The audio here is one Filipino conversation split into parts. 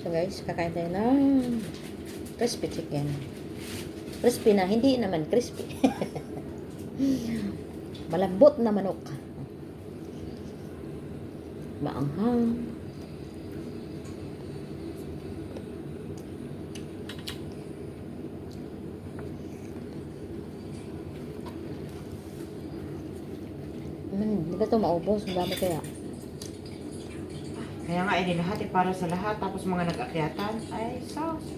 So guys, kakain tayo ng crispy chicken. Crispy na, hindi naman crispy. Malambot na manok. Maanghang. Di ba ito maubos? Ang dami kaya. Kaya nga, lahat para sa lahat. Tapos mga nag-akyatan. Ay, sauce.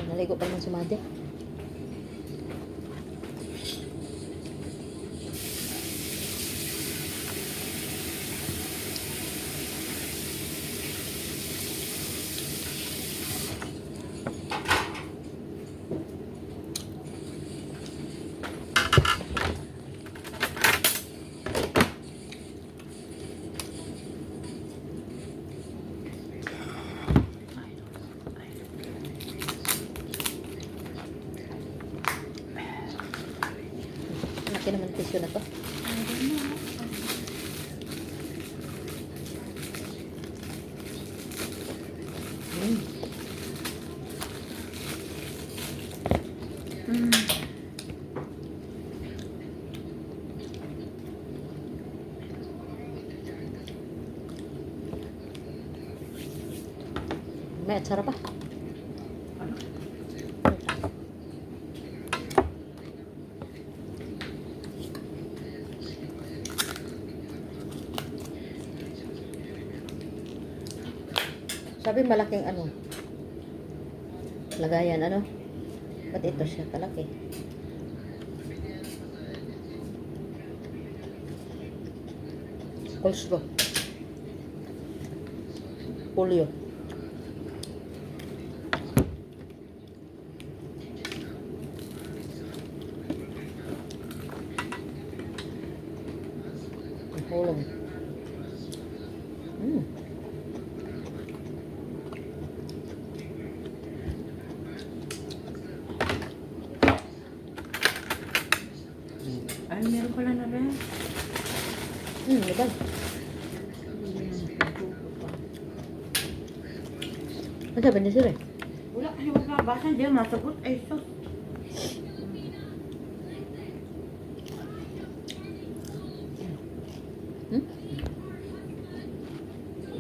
Naligo pa naman si Made. Laki naman tissue na to. May atsara pa. Sabi malaking ano, lagayan ano, ba't ito siya kalaki? Coleslaw. Polio. Hulong. Ay, meron pala na rin. Diba? Ano sabi niya sila? Wala, ay, huwag nabasan dyan. Masagot. Ay, sus.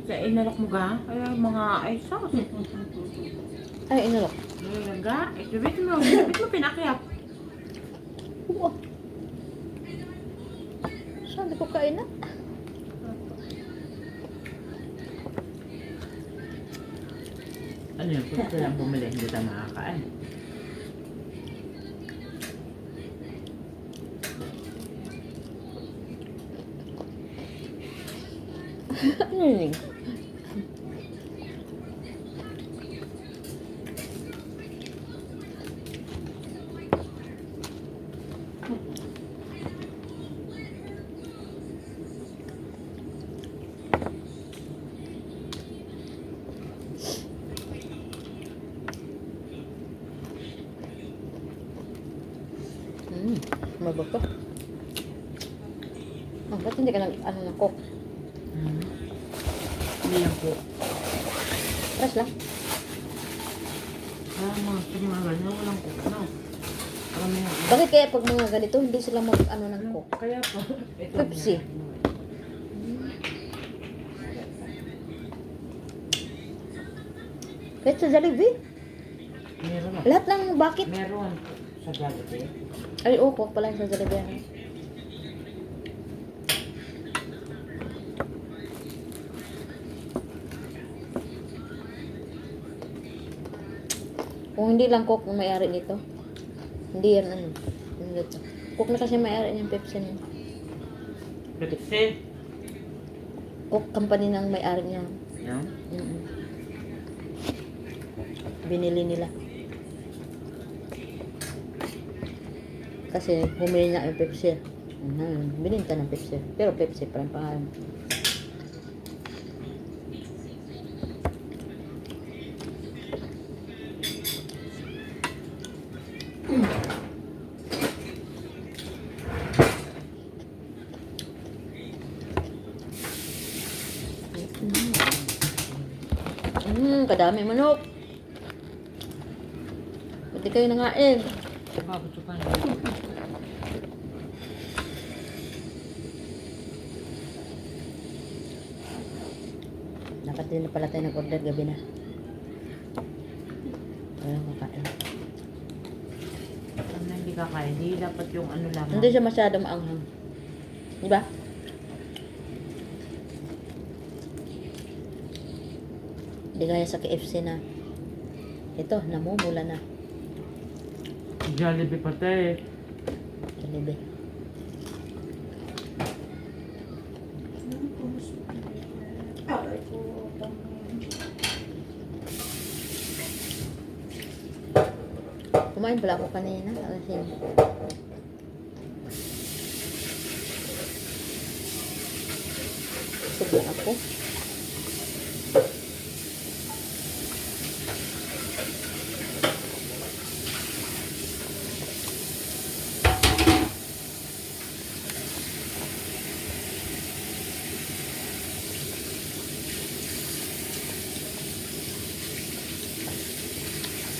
Sa inalok mo ga? Ay, mga ay, sus. Ay, inalok. Ay, ga? Ibit mo pinakyap. Wow. Saan di ko kain na? Ano yun? Gusto lang bumili, hindi tayo makakain. Ano yun? Mabog ko. Oh, ba't hindi ka ano na cook? Hindi lang po. Press lang. Mga ganyan, walang cook, no? Bakit kaya pag mga ganito, hindi sila mag ano ng cook? Kaya po. Pepsi. Kahit sa Jollibee. Meron na. Lahat ng bakit. Meron sa Jollibee. Ay, oo, cook pala sa Jollibee. Kung hindi lang cook ang may-ari nito, hindi yan ano. Cook na kasi may-ari niyang Pepsi niya. Pepsi? Cook company ng may-ari niya. Yan? Binili nila. Kasi bumili niya yung Pepsi. Bininta ng Pepsi. Pero Pepsi pa rin pangalan. Kadami manok. Hindi kayo nangain. Bakit ito pa? Dapat din na pala tayo nag-order gabi na. Walang makain. Ano hindi kakain? Hindi dapat yung ano lang. Hindi siya masyado maanghang. Diba? Hindi gaya sa KFC na ito, namumula na. Jollibee pati. Jollibee. Kumain pala ako kanina. Kasi subla ako.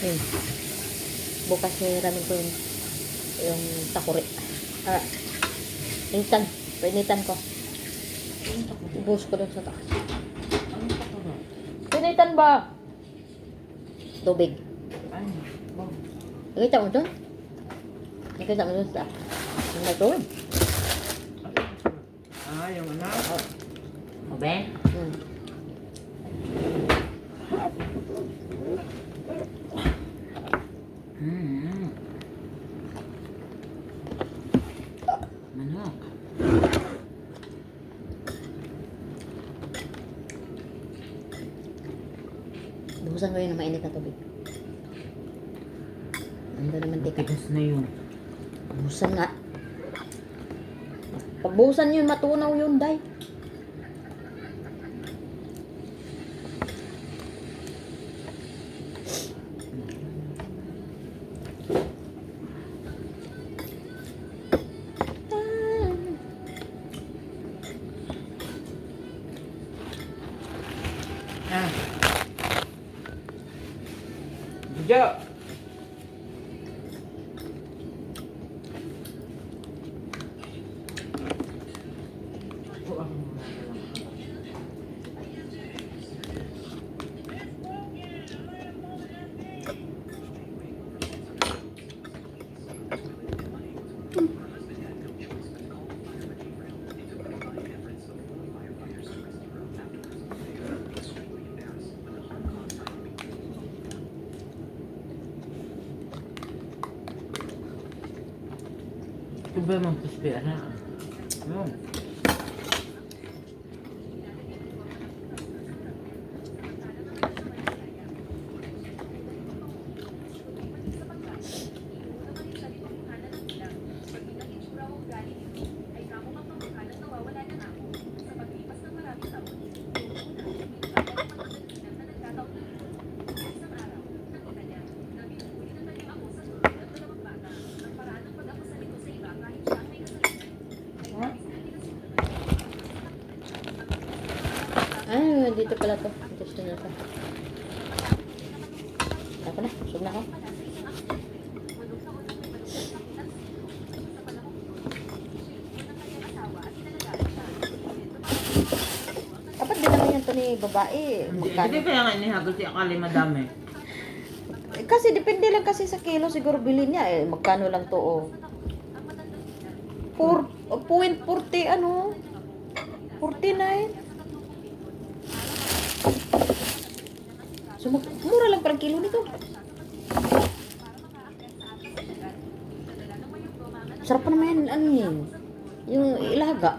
Yun. Bukas ramen ko yung takuri. Initan. Pinitan ko. Ubus ko doon sa taas. Pinitan ba? Tubig. Ay, Nakita mo doon? Nakita mo doon sa yung nagtuwid? yung ano? O, Ben? Manok. Buhusan mo yun ng mainit na tubig. Ando naman tika. Tigas na yun. Buhusan nga. Pag buhusan yun, matunaw yun, day. Jo! Ito ba yung puspira? Ano? Ay, dito pala to. Gusto niya to. Ako na, busog na ako. Dapat din naman yan to ni babae. Magkano? Hindi kaya nga inihagod si Akali madami. Kasi depende lang kasi sa kilo siguro bilhin niya. Magkano lang to, oh. 4.40 ano? 49. So, mura lang parang kilo nito. Sarap pa naman ano yun. Yung ilaga.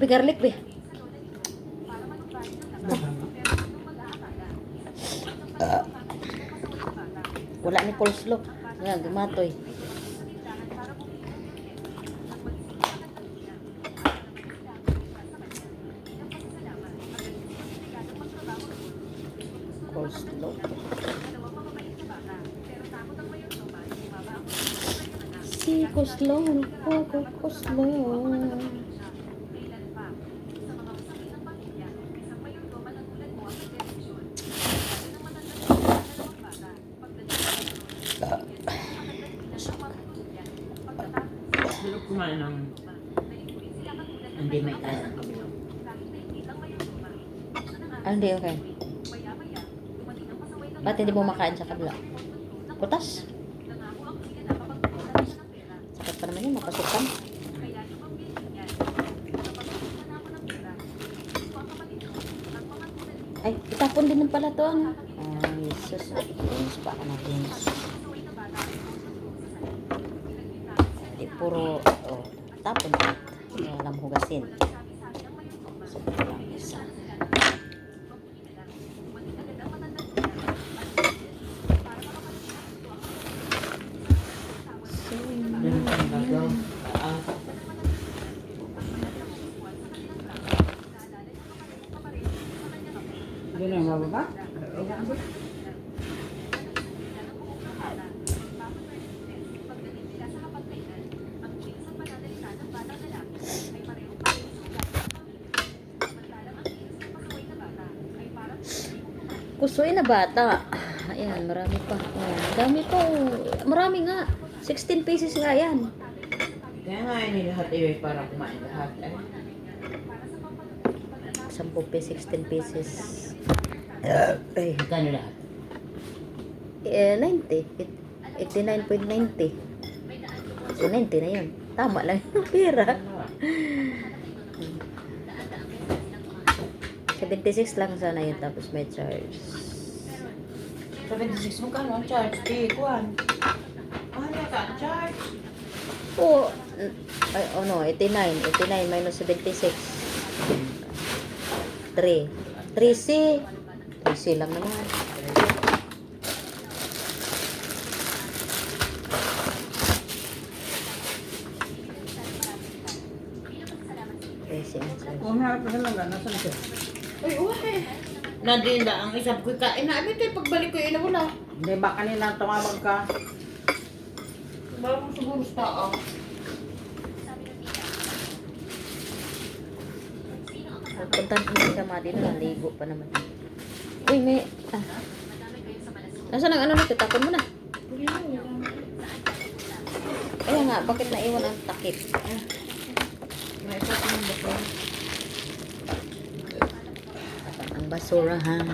be garlic be. Wala ni coleslaw. Nga, gumatoy. Coleslaw. Si coleslaw. Coleslaw. Pero kumain ng hindi may kaya ng kabila. Ah, hindi, okay. Ba't hindi mo makain sa kabila? Putas? Sakit pa naman yun, mapasukan. Ay, itapon din ng pala to, ano? Ay, Jesus. Beans pa, ano, beans. Hindi, puro, oh, tapon pa. Alam hugasin. So, ito lang isa. Ganun ang gagawin. Ganun ang bababa? Kusoy na bata. Ayan, marami pa. Ayan, dami pa. Oh. Marami nga. 16 pieces nga yan. Kaya nga yun lahat eh, para kumain lahat. 10 pieces, 16 pieces. Ay, Magkano lahat? 90. 89.90. So, 90 na yun. Tama lang yung pera. 76 lang sana yun, tapos may charge. 76 magkano ang charge? Kuhan. Mahal yata ang charge. Oo. Ay, oh no, 89. 89 minus 76. 3. 3C. 3C lang naman. Kung harap na lang, nasan siya? Uy, okay. Nandun lang ang isang ko kain na. Abit eh, pagbalik ko yun, wala. Hindi ba kanina tumawag ka? Wala mo siguro sa tao. Puntahan ko na sa Madi na, ligo pa naman. Uy, may... Ah. Nasaan ang ano nito? Tapon mo na. Kaya nga, bakit naiwan ang takip? May isa ko ng bato. Ang basurahan.